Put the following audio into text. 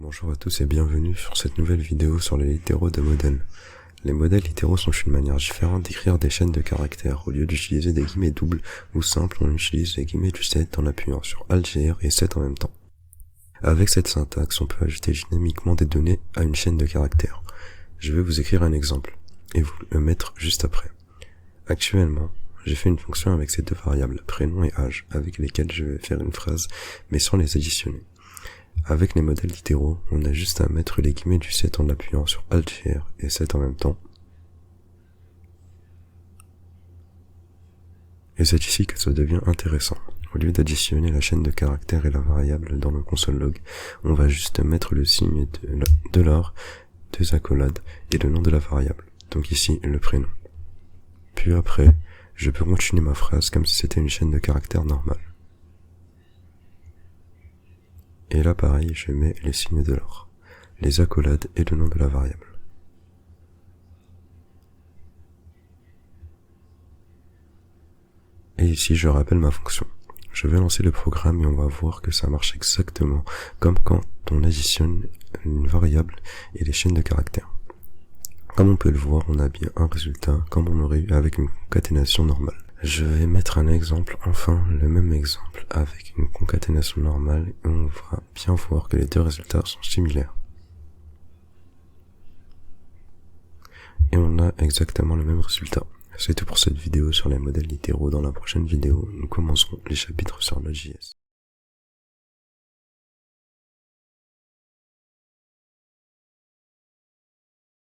Bonjour à tous et bienvenue sur cette nouvelle vidéo sur les littéraux de modèles. Les modèles littéraux sont une manière différente d'écrire des chaînes de caractères. Au lieu d'utiliser des guillemets doubles ou simples, on utilise les guillemets du set en appuyant sur Alt+R et set en même temps. Avec cette syntaxe, on peut ajouter dynamiquement des données à une chaîne de caractères. Je vais vous écrire un exemple et vous le mettre juste après. Actuellement, j'ai fait une fonction avec ces deux variables, prénom et âge, avec lesquelles je vais faire une phrase, mais sans les additionner. Avec les modèles littéraux, on a juste à mettre les guillemets du set en appuyant sur Alt+R et set en même temps. Et c'est ici que ça devient intéressant. Au lieu d'additionner la chaîne de caractères et la variable dans le console log, on va juste mettre le signe de $, deux accolades et le nom de la variable. Donc ici, le prénom. Puis après, je peux continuer ma phrase comme si c'était une chaîne de caractères normale. Et là pareil, je mets les signes de $, les accolades et le nom de la variable. Et ici, je rappelle ma fonction. Je vais lancer le programme et on va voir que ça marche exactement comme quand on additionne une variable et les chaînes de caractères. Comme on peut le voir, on a bien un résultat comme on aurait eu avec une concaténation normale. Je vais mettre un exemple, enfin le même exemple avec une concaténation normale et on va bien voir que les deux résultats sont similaires. Et on a exactement le même résultat. C'est tout pour cette vidéo sur les modèles littéraux. Dans la prochaine vidéo, nous commencerons les chapitres sur Node.js.